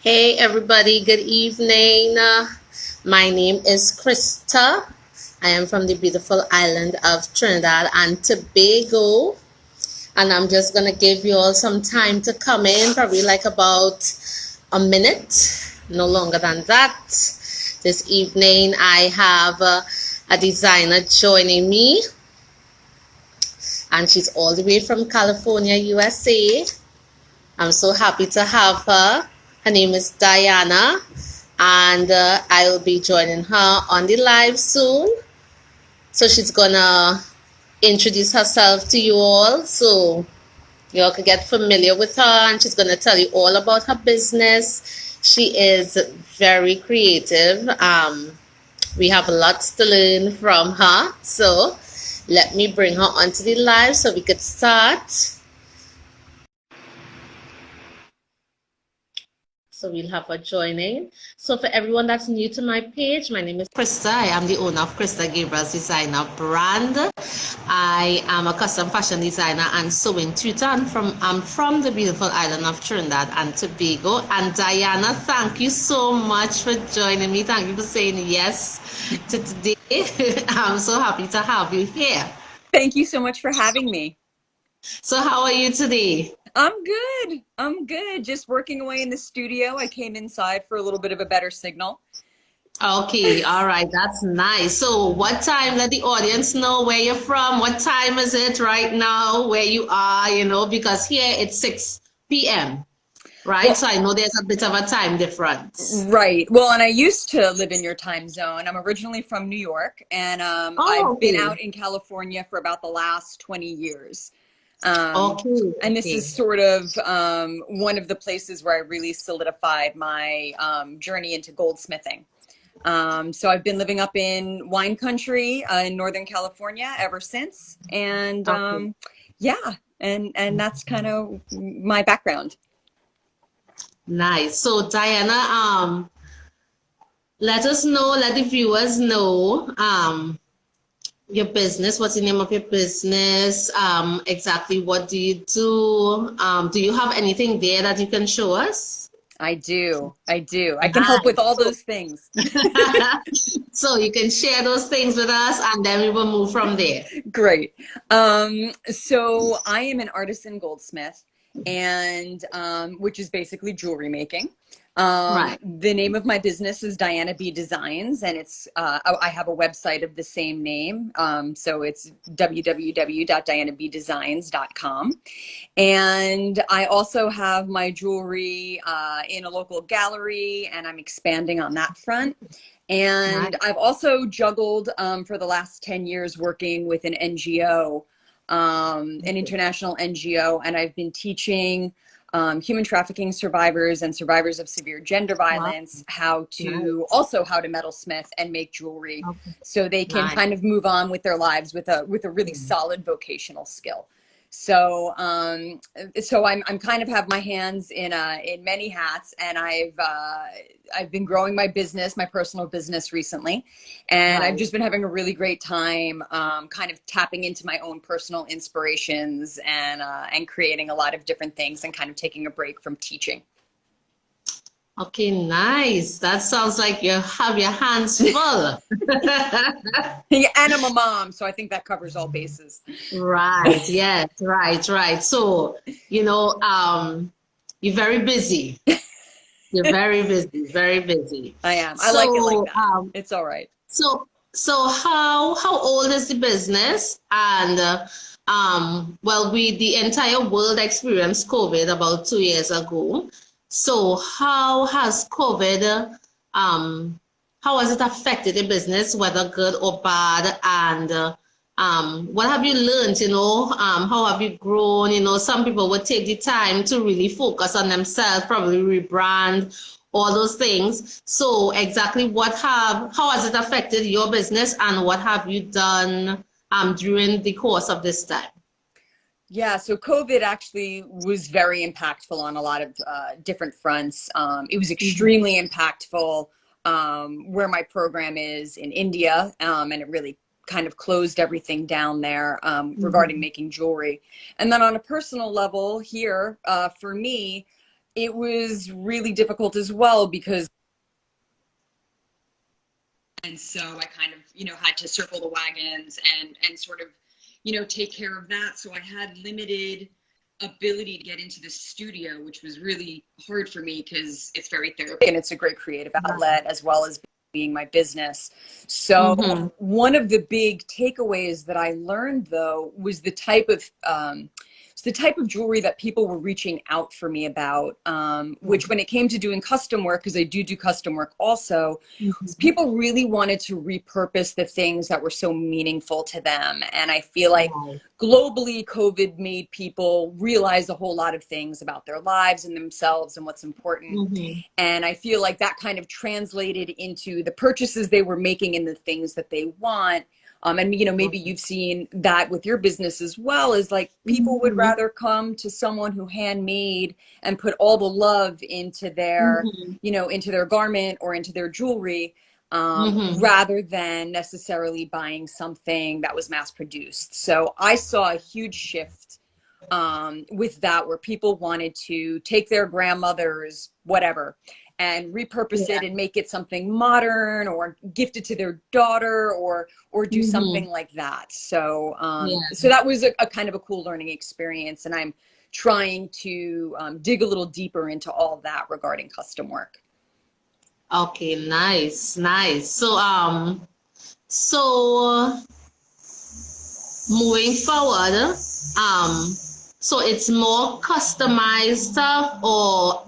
Hey everybody, good evening. My name is Krista. I am from the beautiful island of Trinidad and Tobago. And I'm just going to give you all some time to come in, probably like about a minute, no longer than that. This evening I have a designer joining me, and she's all the way from California, USA. I'm so happy to have her. Her name is Diana, and I will be joining her on the live soon. So she's gonna introduce herself to you all, so you all can get familiar with her, and she's gonna tell you all about her business. She is very creative. We have lots to learn from her. So let me bring her onto the live so we could start. So we'll have her joining. So for everyone that's new to my page, my name is Krista. I am the owner of Krista Gabriel's Designer brand. I am a custom fashion designer and sewing tutor. I'm from the beautiful island of Trinidad and Tobago. And Diana, thank you so much for joining me. Thank you for saying yes to today. I'm so happy to have you here. Thank you so much for having me. So how are you today? I'm good. I'm good. Just working away in the studio. I came inside for a little bit of a better signal. Okay, all right, that's nice. So, what time? Let the audience know where you're from. What time is it right now, where you are, because here it's 6 p.m., right? Well, so, I know there's a bit of a time difference. right. Well, and I used to live in your time zone. I'm originally from New York, and Oh, I've been okay. out in California for about the last 20 years. Okay, And this is okay. sort of one of the places where I really solidified my journey into goldsmithing. So I've been living up in wine country in Northern California ever since. And Okay. yeah, and that's kind of my background. Nice. So, Diana, let us know, let the viewers know, your business. What's the name of your business? Exactly what do you do? Do you have anything there that you can show us? I do. I do. I can help with Nice. all those things. So you can share those things with us, and then we will move from there. Great. So I am an artisan goldsmith, and which is basically jewelry making. Right. The name of my business is Diana B Designs, and it's I have a website of the same name. So it's www.dianabdesigns.com. And I also have my jewelry in a local gallery, and I'm expanding on that front. Right. And I've also juggled for the last 10 years working with an NGO, an international NGO, and I've been teaching human trafficking survivors and survivors of severe gender Wow. violence how to Nice. metalsmith and make jewelry Okay. so they can Nice. kind of move on with their lives with a really solid vocational skill. So, I'm kind of have my hands in many hats, and I've been growing my business, my personal business recently, and I've Right. just been having a really great time, kind of tapping into my own personal inspirations and creating a lot of different things, and kind of taking a break from teaching. Okay, nice. That sounds like you have your hands full. Yeah, and I'm a mom, so I think that covers all bases. Right. Yes. Right. Right. So, you're very busy. You're very busy. Very busy. I am. I like it like So, that. It's all right. so how old is the business? And well, the entire world experienced COVID about 2 years ago. So um how has it affected the business, whether good or bad? And what have you learned? How have you grown? Some people would take the time to really focus on themselves, probably rebrand, all those things. So exactly how has it affected your business, and what have you done during the course of this time? Yeah, so COVID actually was very impactful on a lot of different fronts. It was Mhm. extremely impactful where my program is in India, and it really kind of closed everything down there regarding Mhm. making jewelry. And then on a personal level here, for me, it was really difficult as well because, and so I kind of, had to circle the wagons and sort of, take care of that. So I had limited ability to get into the studio, which was really hard for me because it's very therapeutic and it's a great creative outlet as well as being my business. So one of the big takeaways that I learned though was the type of jewelry that people were reaching out for me about, which when it came to doing custom work, because I do custom work also, people really wanted to repurpose the things that were so meaningful to them. And I feel like globally, COVID made people realize a whole lot of things about their lives and themselves and what's important. And I feel like that kind of translated into the purchases they were making and the things that they want. And maybe you've seen that with your business as well, is like people would rather come to someone who handmade and put all the love into their, into their garment or into their jewelry, rather than necessarily buying something that was mass produced. So I saw a huge shift with that, where people wanted to take their grandmother's whatever and repurpose it and make it something modern, or gift it to their daughter, or do something like that. So so that was a kind of a cool learning experience, and I'm trying to dig a little deeper into all that regarding custom work. Okay, nice. So moving forward, so it's more customized stuff, or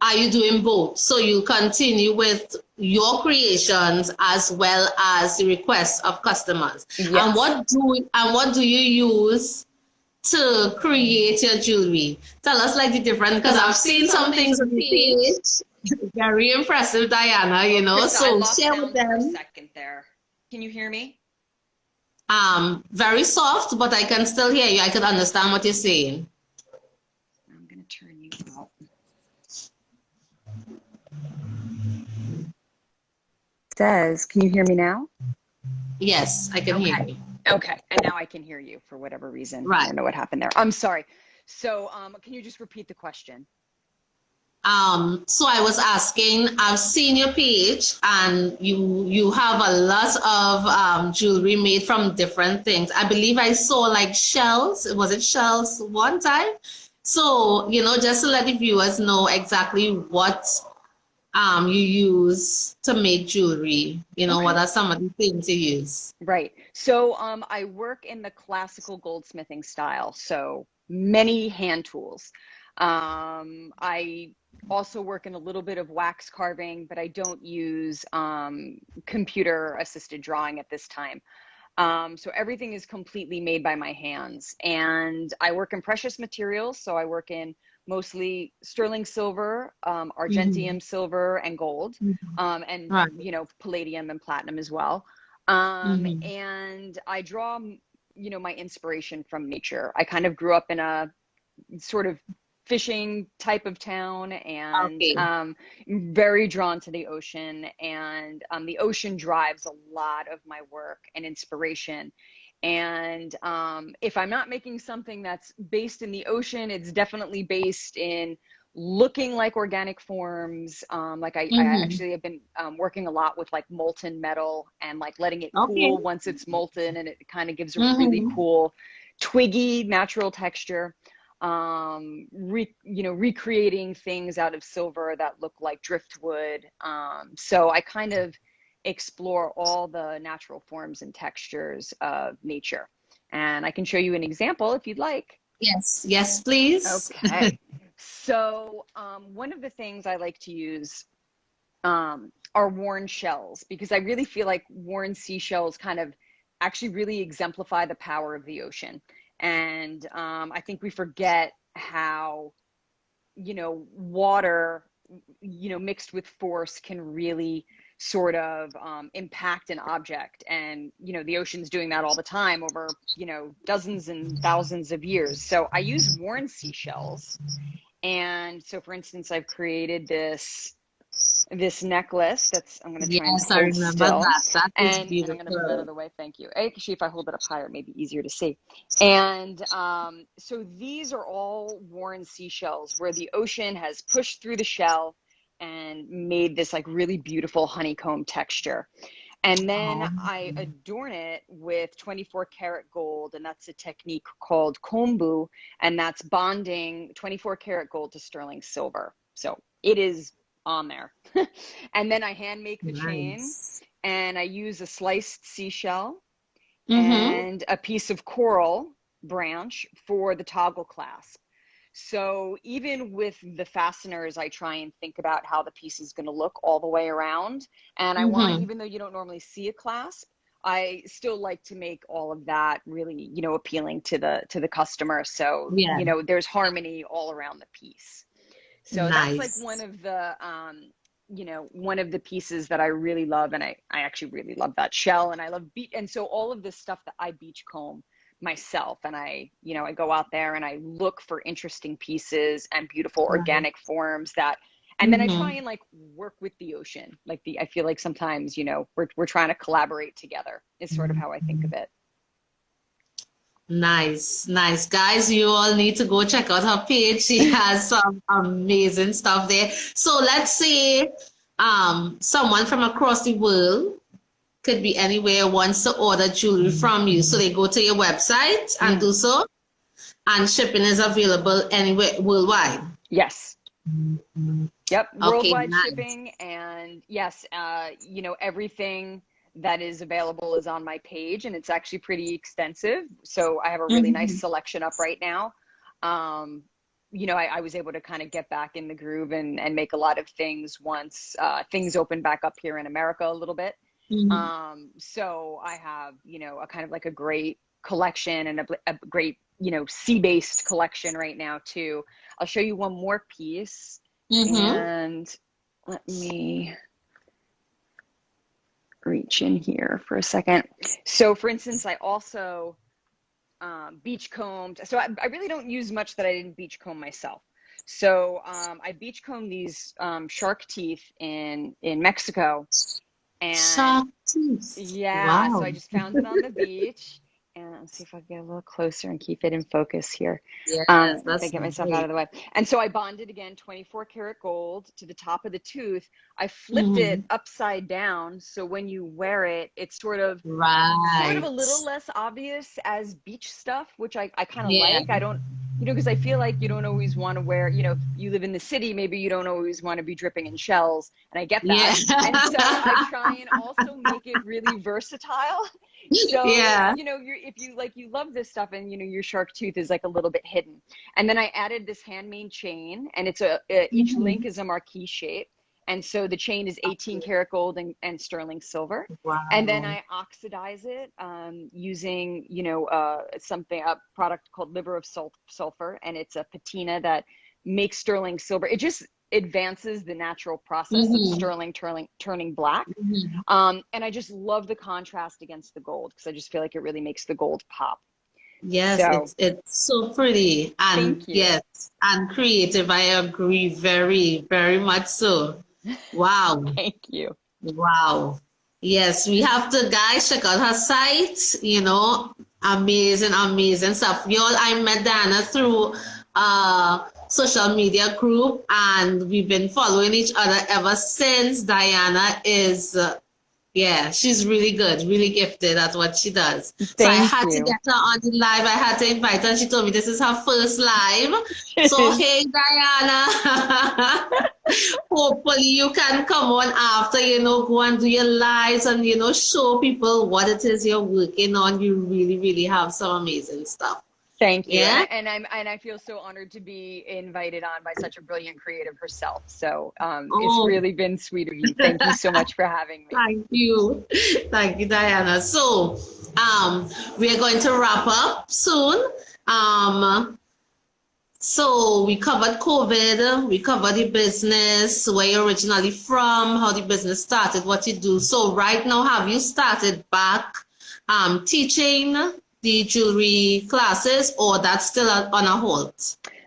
are you doing both? So you continue with your creations as well as the requests of customers. Yes. And what do you use to create your jewelry? Tell us like the different, because I've seen some things on the page. Very impressive, Diana, Krista, so share with them. For a second there. Can you hear me? Very soft, but I can still hear you. I can understand what you're saying. I'm going to turn you out. Says, can you hear me now? Yes, I can hear you. Okay, and now I can hear you for whatever reason. Right. I don't know what happened there. I'm sorry. So can you just repeat the question? So I was asking, I've seen your page, and you have a lot of jewelry made from different things. I believe I saw like shells. Was it shells one time? So, just to let the viewers know exactly what you use to make jewelry, what are some of the things you use? Right. So I work in the classical goldsmithing style, so many hand tools. I also work in a little bit of wax carving, but I don't use computer assisted drawing at this time. So everything is completely made by my hands, and I work in precious materials. So I work in mostly sterling silver, argentium silver, and gold, and palladium and platinum as well. And I draw, my inspiration from nature. I kind of grew up in a sort of fishing type of town, and very drawn to the ocean, and the ocean drives a lot of my work and inspiration. And if I'm not making something that's based in the ocean, it's definitely based in looking like organic forms. Like I actually have been working a lot with like molten metal, and like letting it cool once it's molten, and it kind of gives a really cool twiggy natural texture. Recreating things out of silver that look like driftwood. So I kind of explore all the natural forms and textures of nature. And I can show you an example if you'd like. Yes, please. Okay. So one of the things I like to use are worn shells, because I really feel like worn seashells kind of actually really exemplify the power of the ocean. And I think we forget how, water, mixed with force can really sort of impact an object. And, the ocean's doing that all the time over, dozens and thousands of years. So I use worn seashells. And so, for instance, I've created this this necklace that's, I'm going to try and Yes, I hold remember still, that. That is and I'm going to move out of beautiful. the way. Thank you. Actually, if I hold it up higher, it may be easier to see. And so these are all worn seashells where the ocean has pushed through the shell and made this like really beautiful honeycomb texture. And then Oh, I adorn it with 24 karat gold, and that's a technique called kombu, and that's bonding 24 karat gold to sterling silver. So it is on there. And then I hand make the chain, nice. and I use a sliced seashell Mm-hmm. and a piece of coral branch for the toggle clasp. So even with the fasteners, I try and think about how the piece is going to look all the way around. And I want to, Mm-hmm. even though you don't normally see a clasp, I still like to make all of that really, appealing to the customer. So, Yeah, there's harmony all around the piece. So that's like one nice. of the one of the pieces that I really love, and I actually really love that shell, and I love beach, and so all of this stuff that I beach comb myself, and I go out there and I look for interesting pieces and beautiful Right. organic forms that, and then I try Mm-hmm. and like work with the ocean, like I feel like sometimes we're trying to collaborate together is sort of how I think of it. Nice, nice. Guys, you all need to go check out her page. She has some amazing stuff there. So let's say someone from across the world could be anywhere wants to order jewelry from you. So they go to your website and Mm, do so, and shipping is available anywhere worldwide. yes. Yep, Okay, worldwide nice. shipping, and yes, everything that is available is on my page, and it's actually pretty extensive. So I have a really nice Mhm. selection up right now. Um, I was able to kind of get back in the groove and make a lot of things once things opened back up here in America a little bit. Mhm. So I have, a kind of like a great collection and a great, sea-based collection right now too. I'll show you one more piece. Mhm. And let me reach in here for a second. So for instance, I also beach combed. So I really don't use much that I didn't beach comb myself. So I beach combed these shark teeth in Mexico. And Shark teeth. yeah, so Wow. I just found it on the beach. And let's see if I can get a little closer and keep it in focus here. Yes, If I that's get myself out great. of the way. And so I bonded again 24 karat gold to the top of the tooth. I flipped it Mhm. upside down. So when you wear it, it's sort of a Right. little less obvious as beach stuff, which I kind of Yeah. like. I don't, because I feel like you don't always want to wear, if you live in the city, maybe you don't always want to be dripping in shells. And I get Yeah. that. And so I try and also make it really versatile. So, Yeah. if you love this stuff and, your shark tooth is like a little bit hidden. And then I added this handmade chain, and it's each link Mhm. is a marquee shape. And so the chain is 18 karat gold and sterling silver. And then Wow. I oxidize it using, a product called liver of sulfur, and it's a patina that makes sterling silver. It just advances the natural process of Mhm. sterling turning black. Mhm. And I just love the contrast against the gold because I just feel like it really makes the gold pop. Yes, So it's so pretty and thank you. yes, and creative. I agree very, very much so. Wow. Thank you. Wow. Yes, we have to, guys, check out her site, amazing, amazing stuff. Y'all, I met Diana through social media group and we've been following each other ever since. Diana is yeah, she's really good, really gifted at what she does. So I Thank had to you. get her on the live. I had to invite her. And she told me this is her first live. It So, is. hey, Diana. Hopefully you can come on after, go and do your lives and, show people what it is you're working on. You really, really have some amazing stuff. Thank you. And Yeah? I feel so honored to be invited on by such a brilliant creative herself. So it's Oh, really been sweet of you. Thank you so much for having me. thank you. Thank you, Diana. So, we are going to wrap up soon. Um, So we covered COVID, we covered the business, where you're originally from, how the business started, what you do. So right now, have you started back teaching the jewelry classes, or that's still on a hold?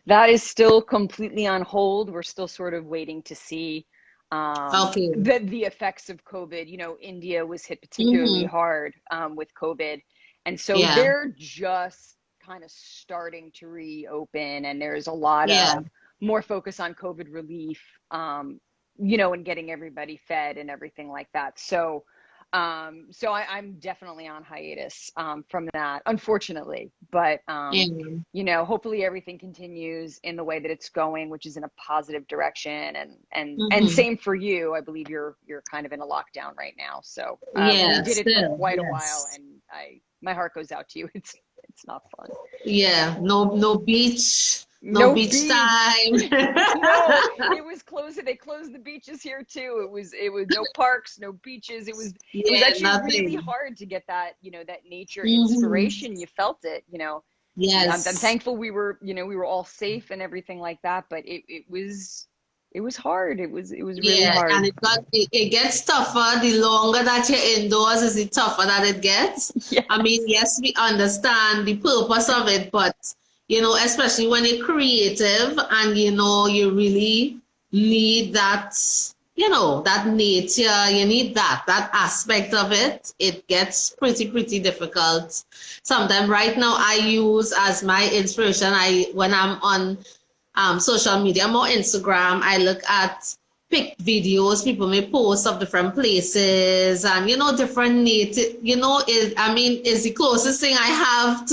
That is still completely on hold. We're still sort of waiting to see. Okay. The effects of COVID. India was hit particularly Mm-hmm. hard with COVID, and so Yeah. they're just kind of starting to reopen, and there's a lot Yeah. of more focus on COVID relief, and getting everybody fed and everything like that. I'm definitely on hiatus from that, unfortunately. But Yeah. hopefully everything continues in the way that it's going, which is in a positive direction. And Mm-hmm. same for you. I believe you're kind of in a lockdown right now. So we Yeah. did it for Still. quite a while, Yes. and my heart goes out to you. It's not fun. Yeah. No beach. No No beach beach. time. No, it was closed. They closed the beaches here too. It was no parks, no beaches. It was Yeah. actually really Nothing. hard to get that nature Mm-hmm. inspiration. You felt it. I'm Yes. thankful we were all safe and everything like that, but it was hard. It was really Yeah, and hard. it gets tougher. The longer that you're indoors, is the tougher that it gets. I mean, Yes. yes, we understand the purpose of it, but especially when you're creative and you really need that nature, you need that aspect of it. It gets pretty difficult. Sometimes right now I use as my inspiration, when I'm on social media, more Instagram. I look at pic videos people may post of different places and different native. Is the closest thing I have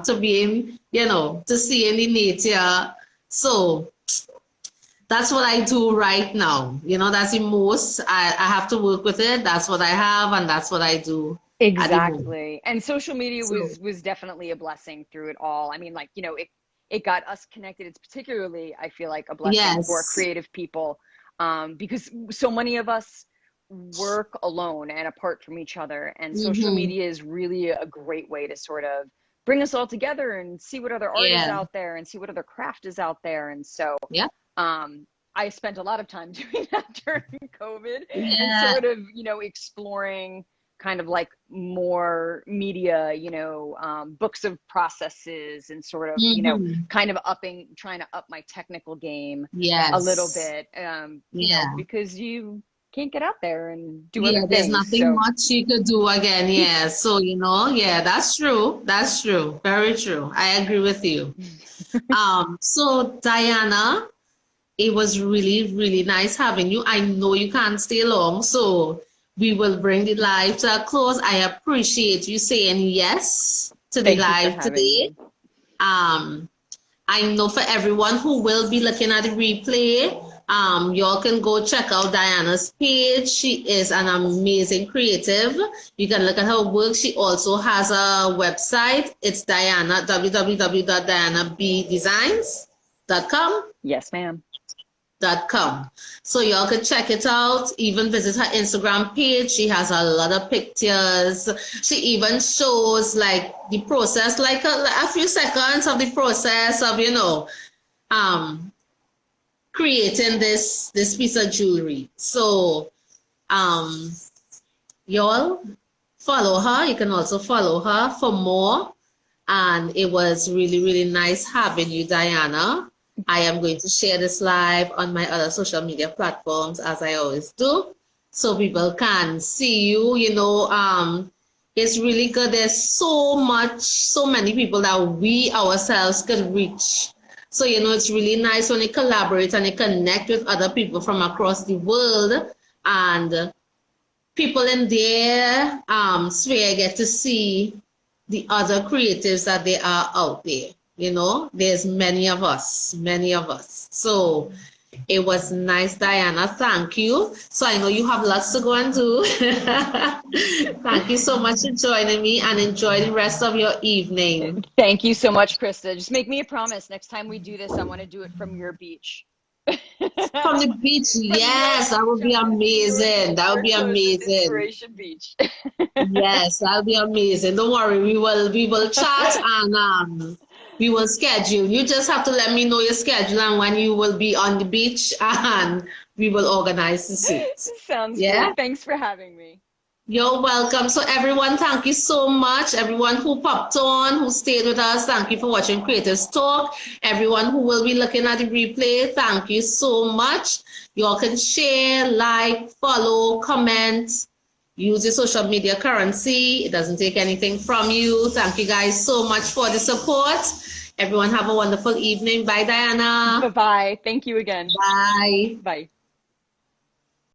to being to seeing the nature. So that's what I do right now. That's the most I have to work with it. That's what I have, and that's what I do at the moment. Exactly. And social media So was definitely a blessing through it all. I mean, it got us connected. It's particularly, I feel like, a blessing for yes. creative people, because so many of us work alone and apart from each other. And social Mm-hmm. media is really a great way to sort of bring us all together and see what other art is Yeah. out there and see what other craft is out there. And so Yeah. um, I spent a lot of time doing that during COVID and Yeah. sort of, exploring kind of like more media, books of processes and sort of, Mm-hmm. kind of trying to up my technical game a little Yes. bit, Yeah. because you can't get out there and do other Yeah, there's things. nothing So much you could do again. Yeah. So, yeah, that's true. That's true. Very true. I agree with you. So Diana, it was really, really nice having you. I know you can't stay long, so we will bring the live to a close. I appreciate you saying yes to the thank you for live having today. me. Um, I know for everyone who will be looking at the replay, y'all can go check out Diana's page. She is an amazing creative. You can look at her work. She also has a website. It's Diana, www.dianabdesigns.com. Yes, ma'am. Com. So y'all can check it out. Even visit her Instagram page. She has a lot of pictures. She even shows like the process, like a few seconds of the process of um creating this piece of jewelry. So um y'all follow her. You can also follow her for more. And it was really, really nice having you, Diana. I am going to share this live on my other social media platforms as I always do, so people can see you. It's really good. There's so many people that we ourselves could reach. So, it's really nice when you collaborate and you connect with other people from across the world, and people in their sphere get to see the other creatives that they are out there. There's many of us, many of us. So it was nice, Diana. Thank you. So I know you have lots to go and do. Thank you so much for joining me, and enjoy the rest of your evening. Thank you so much, Krista. Just make me a promise. Next time we do this, I want to do it from your beach. From the beach, From your yes, that beach. would I be want to see amazing. That would your be closest amazing. inspiration beach. Yes, that'll be amazing. Don't worry, we will chat, and we will schedule. You just have to let me know your schedule and when you will be on the beach, and we will organize the suit. Sounds Yeah? great. Thanks for having me. You're welcome. So everyone, thank you so much. Everyone who popped on, who stayed with us, thank you for watching Creatives Talk. Everyone who will be looking at the replay, thank you so much. You all can share, like, follow, comment, use your social media currency. It doesn't take anything from you. Thank you guys so much for the support. Everyone have a wonderful evening. Bye, Diana. Bye-bye. Thank you again. Bye. Bye.